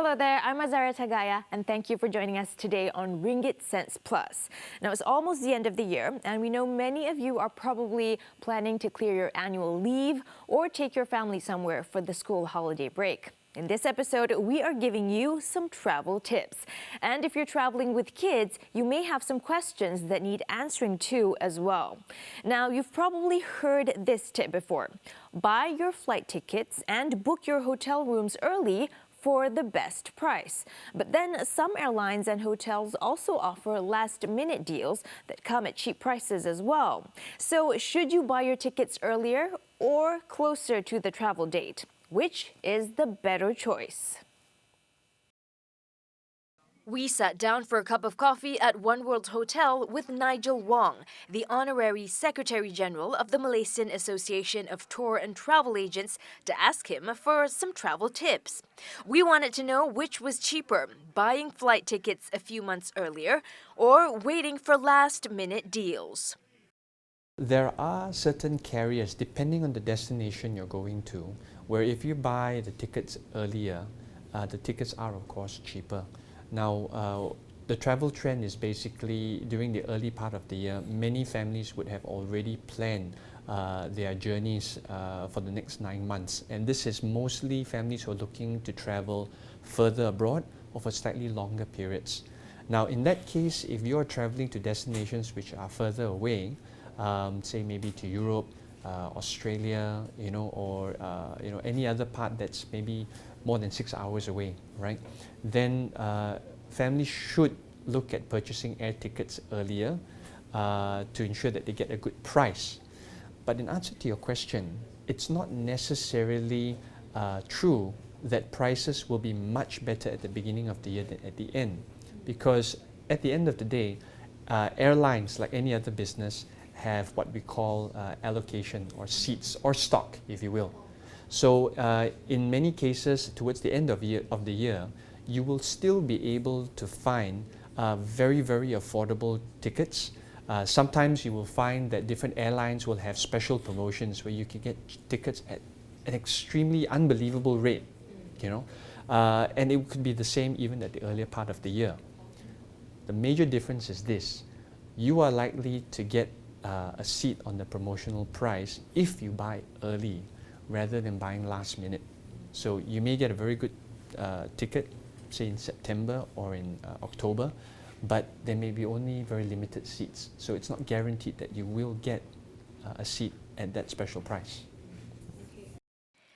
Hello there, I'm Azara Tagaya, and thank you for joining us today on Ringgit Cents Plus. Now, it's almost the end of the year, and we know many of you are probably planning to clear your annual leave or take your family somewhere for the school holiday break. In this episode, we are giving you some travel tips. And if you're traveling with kids, you may have some questions that need answering too as well. Now, you've probably heard this tip before. Buy your flight tickets and book your hotel rooms early for the best price. But then some airlines and hotels also offer last-minute deals that come at cheap prices as well. So should you buy your tickets earlier or closer to the travel date? Which is the better choice? We sat down for a cup of coffee at One World Hotel with Nigel Wong, the Honorary Secretary General of the Malaysian Association of Tour and Travel Agents, to ask him for some travel tips. We wanted to know which was cheaper, buying flight tickets a few months earlier or waiting for last-minute deals. There are certain carriers, depending on the destination you're going to, where if you buy the tickets earlier, the tickets are of course cheaper. Now, the travel trend is basically during the early part of the year, many families would have already planned their journeys for the next 9 months. And this is mostly families who are looking to travel further abroad or for slightly longer periods. Now, in that case, if you're traveling to destinations which are further away, say maybe to Europe, Australia, or any other part that's maybe more than 6 hours away, right? Then families should look at purchasing air tickets earlier to ensure that they get a good price. But in answer to your question, it's not necessarily true that prices will be much better at the beginning of the year than at the end, because at the end of the day, airlines, like any other business, have what we call allocation or seats or stock, if you will. So in many cases, towards the end of the year, you will still be able to find very, very affordable tickets. Sometimes you will find that different airlines will have special promotions where you can get tickets at an extremely unbelievable rate, and it could be the same even at the earlier part of the year. The major difference is this: you are likely to get a seat on the promotional price if you buy early rather than buying last minute. So you may get a very good ticket, say in September or in October, but there may be only very limited seats. So it's not guaranteed that you will get a seat at that special price.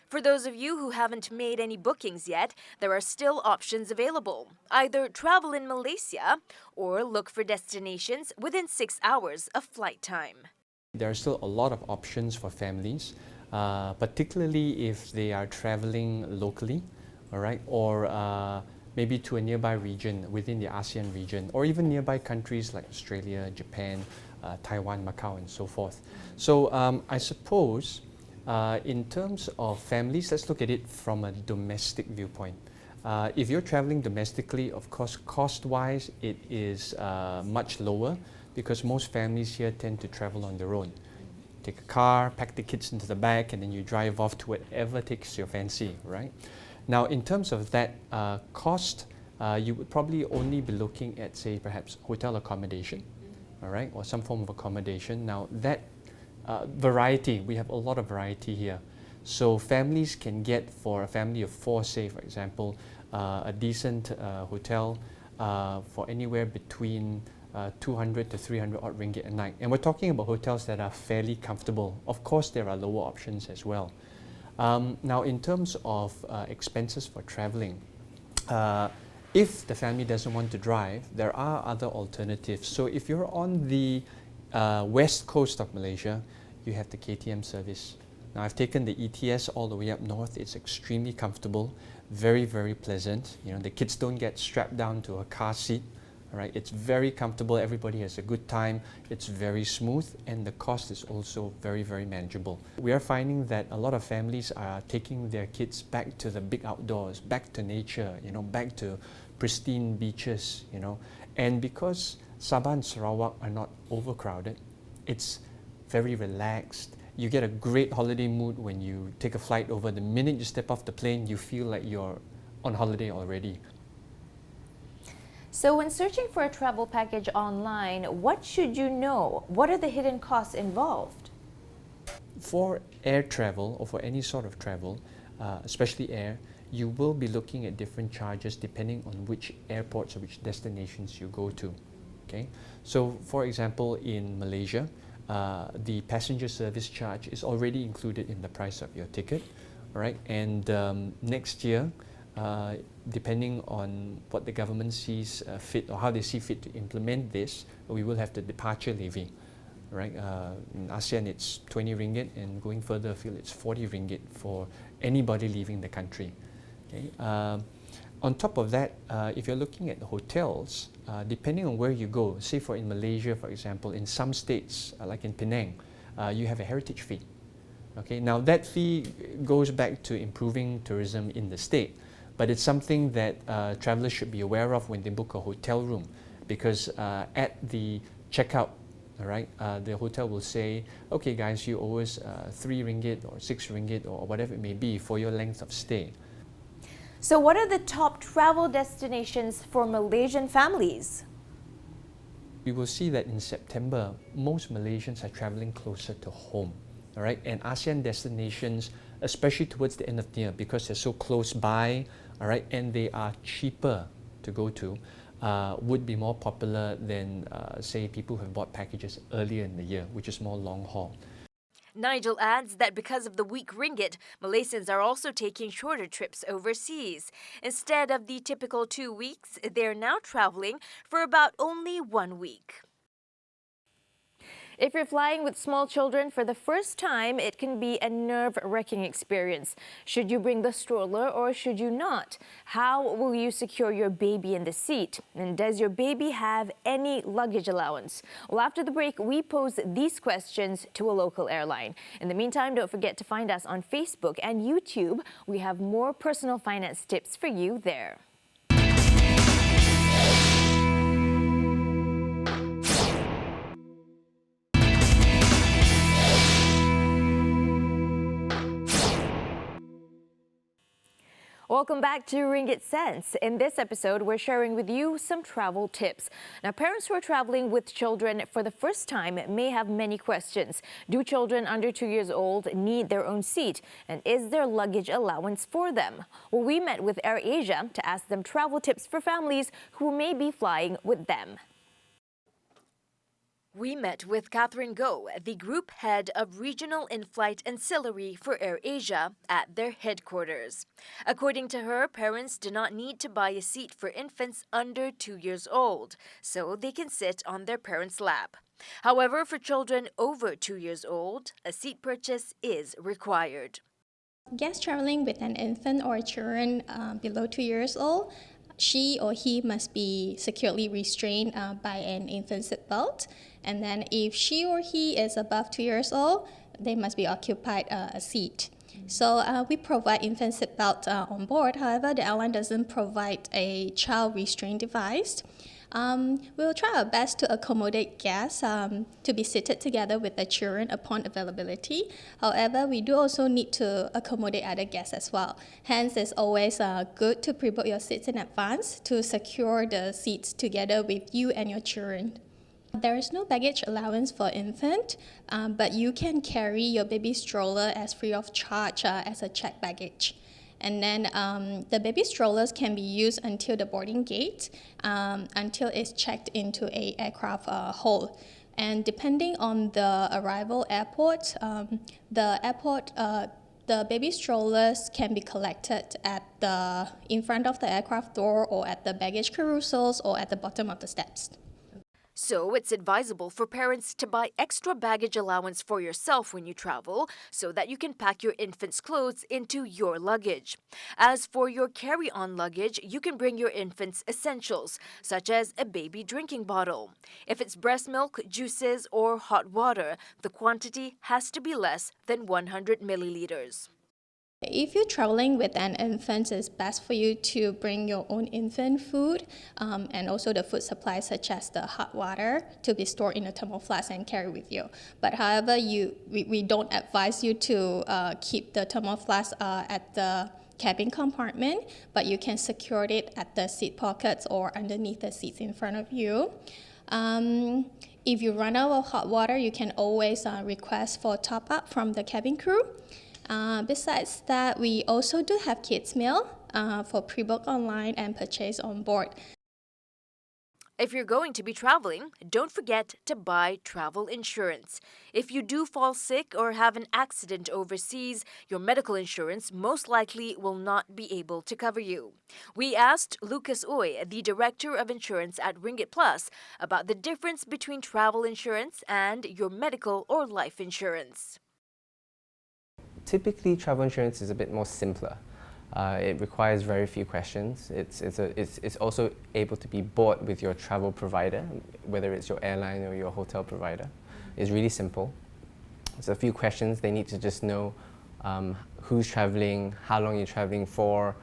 For those of you who haven't made any bookings yet, there are still options available. Either travel in Malaysia or look for destinations within 6 hours of flight time. There are still a lot of options for families, particularly if they are traveling locally, all right, or maybe to a nearby region within the ASEAN region, or even nearby countries like Australia, Japan, Taiwan, Macau, and so forth. So I suppose in terms of families, let's look at it from a domestic viewpoint. If you're traveling domestically, of course, cost-wise, it is much lower because most families here tend to travel on their own. Take a car, pack the kids into the back, and then you drive off to whatever takes your fancy, right? Now, in terms of that cost, you would probably only be looking at, say, perhaps hotel accommodation, all right, or some form of accommodation. Now, that variety, we have a lot of variety here. So families can get, for a family of 4, say, for example, a decent hotel for anywhere between 200 to 300 odd ringgit a night. And we're talking about hotels that are fairly comfortable. Of course, there are lower options as well. Now, in terms of expenses for traveling, if the family doesn't want to drive, there are other alternatives. So if you're on the west coast of Malaysia, you have the KTM service. Now, I've taken the ETS all the way up north. It's extremely comfortable, very, very pleasant. The kids don't get strapped down to a car seat. All right, it's very comfortable. Everybody has a good time. It's very smooth, and the cost is also very, very manageable. We are finding that a lot of families are taking their kids back to the big outdoors, back to nature, back to pristine beaches, and because Sabah and Sarawak are not overcrowded, it's very relaxed. You get a great holiday mood when you take a flight over. The minute you step off the plane, you feel like you're on holiday already. So when searching for a travel package online, what should you know? What are the hidden costs involved? For air travel or for any sort of travel, especially air, you will be looking at different charges depending on which airports or which destinations you go to. Okay, so for example, in Malaysia, the passenger service charge is already included in the price of your ticket, right? And next year, depending on what the government sees fit or how they see fit to implement this, we will have the departure levy. Right, in ASEAN it's 20 ringgit, and going further afield it's 40 ringgit for anybody leaving the country. Okay. On top of that, if you're looking at the hotels, depending on where you go, say for in Malaysia, for example, in some states, like in Penang, you have a heritage fee. Okay, now that fee goes back to improving tourism in the state, but it's something that travelers should be aware of when they book a hotel room, because at the checkout, all right, the hotel will say, okay guys, you owe us 3 ringgit or 6 ringgit or whatever it may be for your length of stay. So what are the top travel destinations for Malaysian families? We will see that in September, most Malaysians are traveling closer to home, all right, and ASEAN destinations, especially towards the end of the year, because they're so close by, all right, and they are cheaper to go to, would be more popular than, say, people who have bought packages earlier in the year, which is more long haul. Nigel adds that because of the weak ringgit, Malaysians are also taking shorter trips overseas. Instead of the typical 2 weeks, they're now traveling for about only 1 week. If you're flying with small children for the first time, it can be a nerve-wracking experience. Should you bring the stroller or should you not? How will you secure your baby in the seat? And does your baby have any luggage allowance? Well, after the break, we pose these questions to a local airline. In the meantime, don't forget to find us on Facebook and YouTube. We have more personal finance tips for you there. Welcome back to Ringgit Sense. In this episode, we're sharing with you some travel tips. Now, parents who are traveling with children for the first time may have many questions. Do children under 2 years old need their own seat? And is there luggage allowance for them? Well, we met with AirAsia to ask them travel tips for families who may be flying with them. We met with Catherine Goh, the group head of Regional In-Flight Ancillary for AirAsia at their headquarters. According to her, parents do not need to buy a seat for infants under 2 years old, so they can sit on their parents' lap. However, for children over 2 years old, a seat purchase is required. Guests traveling with an infant or children below 2 years old, she or he must be securely restrained by an infant seat belt. And then if she or he is above 2 years old, they must be occupied a seat. So we provide infant seat belt on board. However, the airline doesn't provide a child restraint device. We'll try our best to accommodate guests to be seated together with the children upon availability. However, we do also need to accommodate other guests as well. Hence, it's always good to pre-book your seats in advance to secure the seats together with you and your children. There is no baggage allowance for infant, but you can carry your baby stroller as free of charge as a checked baggage. And then the baby strollers can be used until the boarding gate, until it's checked into a aircraft hold. And depending on the arrival airport, the baby strollers can be collected in front of the aircraft door or at the baggage carousels or at the bottom of the steps. So it's advisable for parents to buy extra baggage allowance for yourself when you travel so that you can pack your infant's clothes into your luggage. As for your carry-on luggage, you can bring your infant's essentials, such as a baby drinking bottle. If it's breast milk, juices, or hot water, the quantity has to be less than 100 milliliters. If you're traveling with an infant, it's best for you to bring your own infant food and also the food supplies such as the hot water to be stored in a thermal flask and carry with you. But however, we don't advise you to keep the thermal flask at the cabin compartment, but you can secure it at the seat pockets or underneath the seats in front of you. If you run out of hot water, you can always request for top up from the cabin crew. Besides that, we also do have kids meal for pre-book online and purchase on board. If you're going to be traveling, don't forget to buy travel insurance. If you do fall sick or have an accident overseas, your medical insurance most likely will not be able to cover you. We asked Lucas Uy, the Director of Insurance at RinggitPlus, about the difference between travel insurance and your medical or life insurance. Typically, travel insurance is a bit more simpler. It requires very few questions. It's also able to be bought with your travel provider, whether it's your airline or your hotel provider. It's really simple. It's a few questions. They need to just know who's traveling, how long you're traveling for,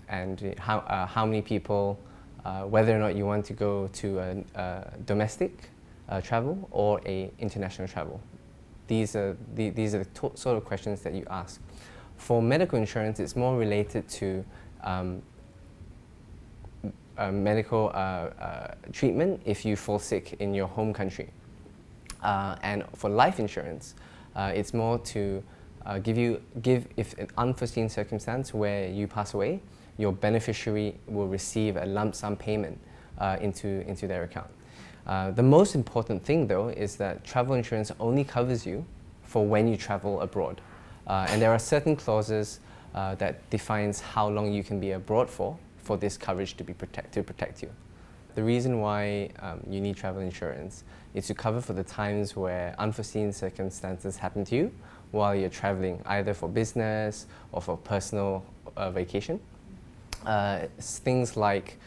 and how many people, whether or not you want to go to a domestic travel or a international travel. These are the sort of questions that you ask. For medical insurance, it's more related to medical treatment if you fall sick in your home country. And for life insurance, it's more to give if an unforeseen circumstance where you pass away, your beneficiary will receive a lump sum payment into their account. The most important thing, though, is that travel insurance only covers you for when you travel abroad. And there are certain clauses that defines how long you can be abroad for this coverage to protect you. The reason why you need travel insurance is to cover for the times where unforeseen circumstances happen to you while you're traveling, either for business or for personal vacation. Things like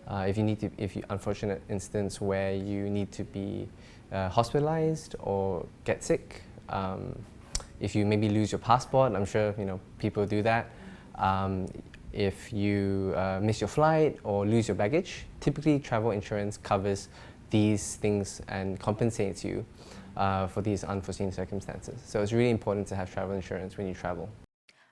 if you unfortunate instance where you need to be hospitalized or get sick. If you maybe lose your passport, I'm sure people do that. If you miss your flight or lose your baggage, typically travel insurance covers these things and compensates you for these unforeseen circumstances. So it's really important to have travel insurance when you travel.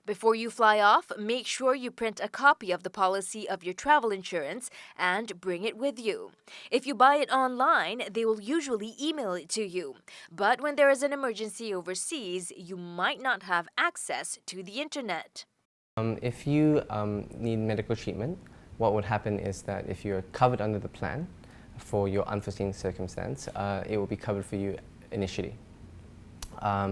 Before you fly off, make sure you print a copy of the policy of your travel insurance and bring it with you. If you buy it online, they will usually email it to you. But when there is an emergency overseas, you might not have access to the internet. If you need medical treatment, what would happen is that if you're covered under the plan for your unforeseen circumstance, it will be covered for you initially.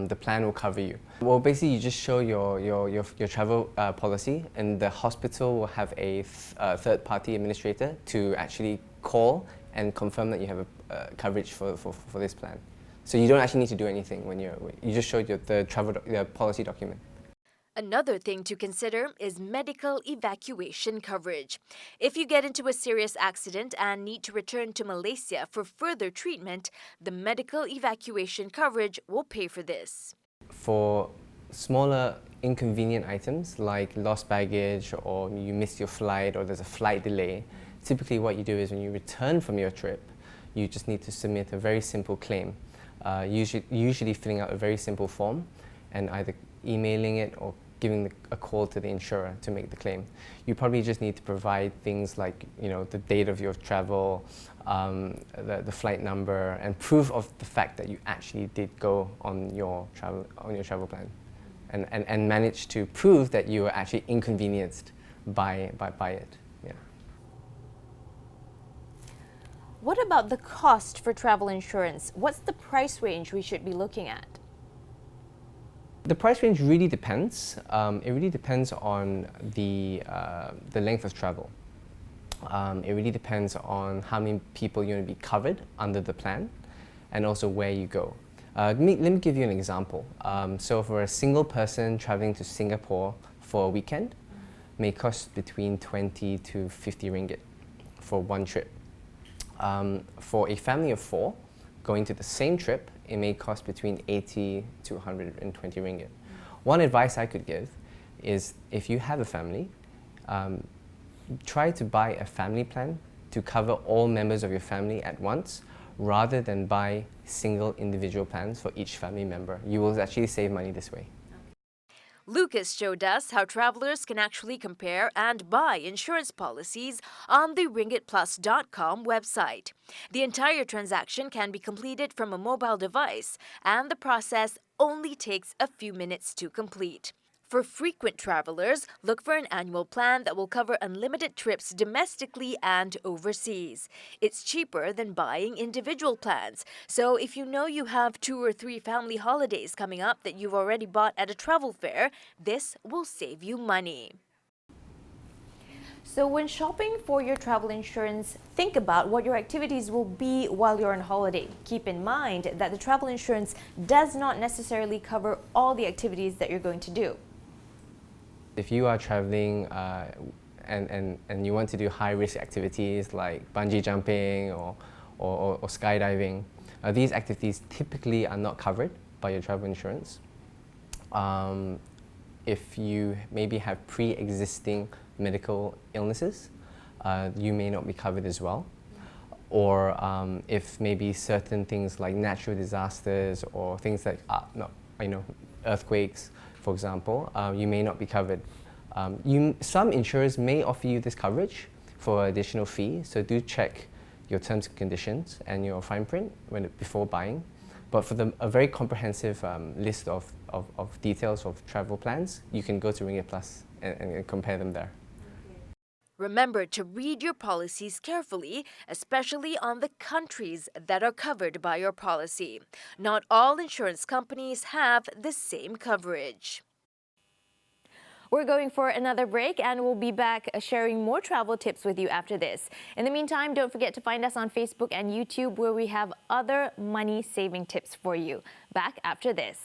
The plan will cover you. Well, basically, you just show your travel policy, and the hospital will have a third-party administrator to actually call and confirm that you have a coverage for this plan. So you don't actually need to do anything when you just show the policy document. Another thing to consider is medical evacuation coverage. If you get into a serious accident and need to return to Malaysia for further treatment, the medical evacuation coverage will pay for this. For smaller inconvenient items like lost baggage or you missed your flight or there's a flight delay, typically what you do is when you return from your trip, you just need to submit a very simple claim, usually filling out a very simple form and either emailing it or giving a call to the insurer to make the claim. You probably just need to provide things like the date of your travel, the flight number, and proof of the fact that you actually did go on your travel plan, and manage to prove that you were actually inconvenienced by it. Yeah. What about the cost for travel insurance? What's the price range we should be looking at? The price range really depends. It really depends on the length of travel. It really depends on how many people you're going to be covered under the plan, and also where you go. Let me give you an example. So for a single person traveling to Singapore for a weekend, may cost between 20 to 50 ringgit for one trip. For a family of 4 going to the same trip, it may cost between 80 to 120 ringgit. One advice I could give is if you have a family, try to buy a family plan to cover all members of your family at once, rather than buy single individual plans for each family member. You will actually save money this way. Lucas showed us how travelers can actually compare and buy insurance policies on the RinggitPlus.com website. The entire transaction can be completed from a mobile device, and the process only takes a few minutes to complete. For frequent travelers, look for an annual plan that will cover unlimited trips domestically and overseas. It's cheaper than buying individual plans, so if you know you have 2 or 3 family holidays coming up that you've already bought at a travel fair, this will save you money. So when shopping for your travel insurance, think about what your activities will be while you're on holiday. Keep in mind that the travel insurance does not necessarily cover all the activities that you're going to do. If you are traveling and you want to do high-risk activities like bungee jumping or skydiving, these activities typically are not covered by your travel insurance. If you maybe have pre-existing medical illnesses, you may not be covered as well. Or if maybe certain things like natural disasters or things like earthquakes, for example, you may not be covered. Some insurers may offer you this coverage for an additional fee, so do check your terms and conditions and your fine print before buying. But for a very comprehensive list of details of travel plans, you can go to RinggitPlus and compare them there. Remember to read your policies carefully, especially on the countries that are covered by your policy. Not all insurance companies have the same coverage. We're going for another break and we'll be back sharing more travel tips with you after this. In the meantime, don't forget to find us on Facebook and YouTube where we have other money saving tips for you. Back after this.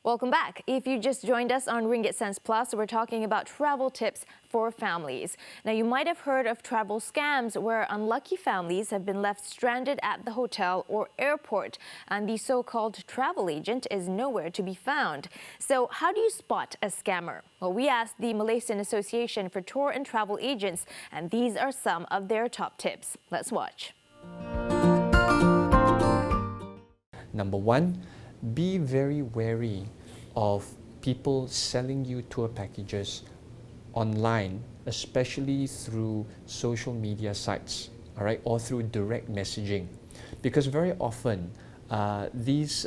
Welcome back. If you just joined us on Ringgit Sense Plus, we're talking about travel tips for families. Now, you might have heard of travel scams where unlucky families have been left stranded at the hotel or airport, and the so-called travel agent is nowhere to be found. So how do you spot a scammer? Well, we asked the Malaysian Association for Tour and Travel Agents, and these are some of their top tips. Let's watch. Number one, be very wary of people selling you tour packages online, especially through social media sites, all right, or through direct messaging. Because very often these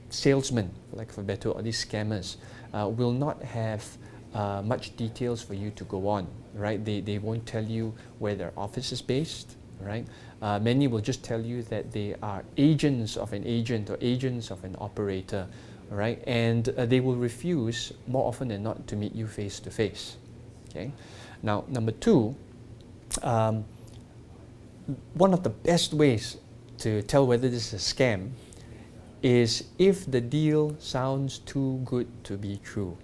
salesmen, like for better, or these scammers, will not have much details for you to go on, right? They won't tell you where their office is based, right? Many will just tell you that they are agents of an agent or agents of an operator, right? And they will refuse more often than not to meet you face to face. Okay. Now, number two, one of the best ways to tell whether this is a scam is if the deal sounds too good to be true.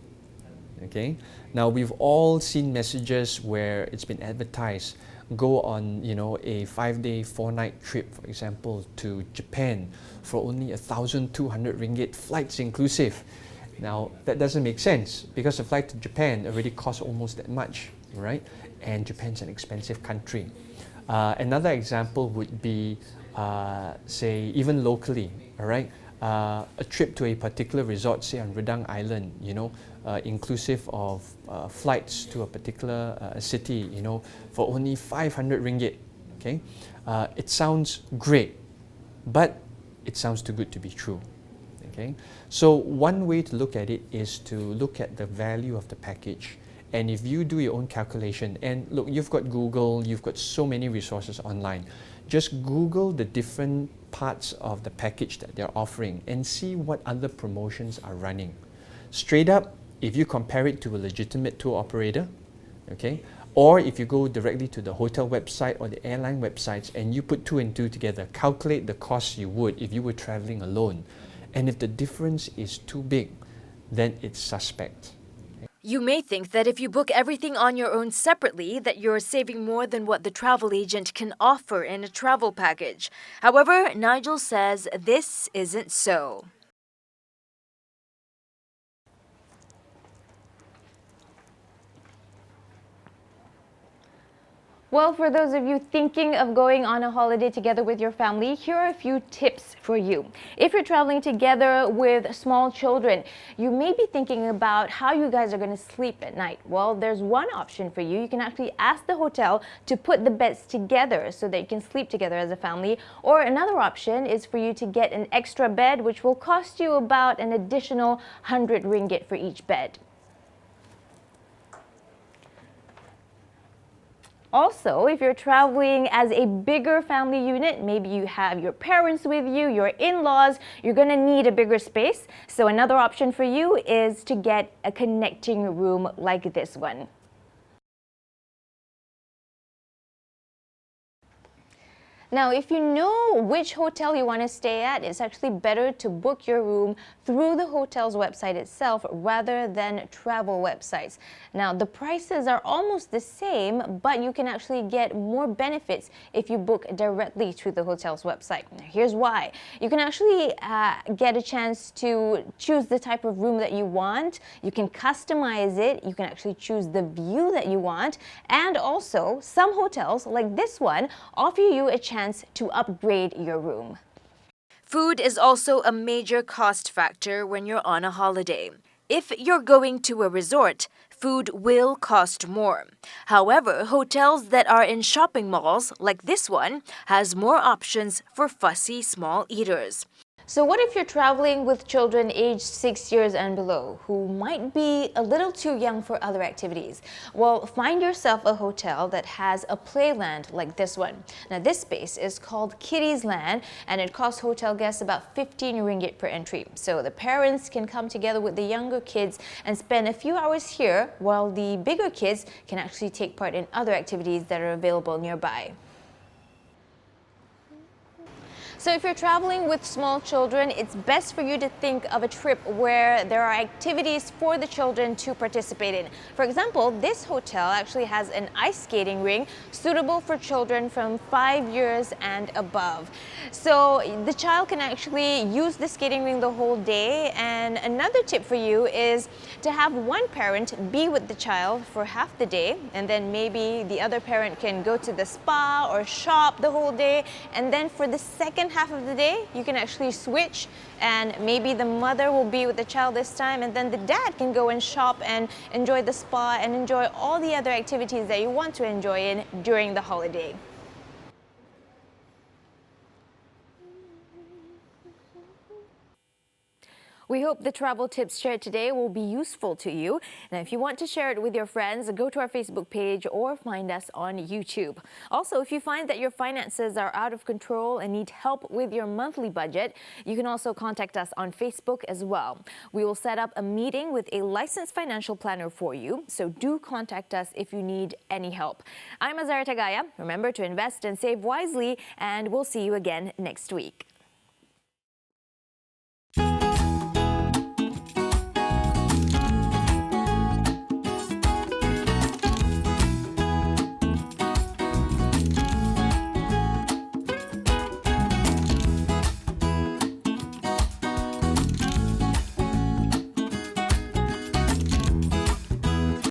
Okay. Now, we've all seen messages where it's been advertised. Go on, a 5-day, 4-night trip, for example, to Japan for only 1,200 ringgit, flights inclusive. Now, that doesn't make sense because a flight to Japan already costs almost that much, right? And Japan's an expensive country. Another example would be, say, even locally, all right? A trip to a particular resort, say on Redang Island, inclusive of flights to a particular city, for only 500 ringgit, okay? It sounds great, but it sounds too good to be true, okay? So one way to look at it is to look at the value of the package. And if you do your own calculation, and look, you've got Google, you've got so many resources online, just Google the different parts of the package that they're offering and see what other promotions are running. Straight up, if you compare it to a legitimate tour operator, okay, or if you go directly to the hotel website or the airline websites and you put 2 and 2 together, calculate the costs you would if you were traveling alone. And if the difference is too big, then it's suspect. You may think that if you book everything on your own separately, that you're saving more than what the travel agent can offer in a travel package. However, Nigel says this isn't so. Well, for those of you thinking of going on a holiday together with your family, here are a few tips for you. If you're traveling together with small children, you may be thinking about how you guys are going to sleep at night. Well, there's one option for you. You can actually ask the hotel to put the beds together so that you can sleep together as a family. Or another option is for you to get an extra bed, which will cost you about an additional 100 ringgit for each bed. Also, if you're traveling as a bigger family unit, maybe you have your parents with you, your in-laws, you're going to need a bigger space. So another option for you is to get a connecting room like this one. Now, if you know which hotel you want to stay at, it's actually better to book your room through the hotel's website itself rather than travel websites. Now, the prices are almost the same, but you can actually get more benefits if you book directly through the hotel's website. Now, here's why. You can actually get a chance to choose the type of room that you want. You can customize it. You can actually choose the view that you want. And also, some hotels, like this one, offer you a chance to upgrade your room. Food is also a major cost factor when you're on a holiday. If you're going to a resort, food will cost more. However, hotels that are in shopping malls, like this one, has more options for fussy small eaters. So what if you're traveling with children aged 6 years and below who might be a little too young for other activities? Well, find yourself a hotel that has a playland like this one. Now this space is called Kiddies Land and it costs hotel guests about 15 ringgit per entry. So the parents can come together with the younger kids and spend a few hours here while the bigger kids can actually take part in other activities that are available nearby. So if you're traveling with small children, it's best for you to think of a trip where there are activities for the children to participate in. For example, this hotel actually has an ice skating ring suitable for children from 5 years and above. So the child can actually use the skating ring the whole day. And another tip for you is to have one parent be with the child for half the day, and then maybe the other parent can go to the spa or shop the whole day, and then for the second half of the day you can actually switch and maybe the mother will be with the child this time and then the dad can go and shop and enjoy the spa and enjoy all the other activities that you want to enjoy in during the holiday. We hope the travel tips shared today will be useful to you. Now, if you want to share it with your friends, go to our Facebook page or find us on YouTube. Also, if you find that your finances are out of control and need help with your monthly budget, you can also contact us on Facebook as well. We will set up a meeting with a licensed financial planner for you, so do contact us if you need any help. I'm Azara Tagaya. Remember to invest and save wisely, and we'll see you again next week.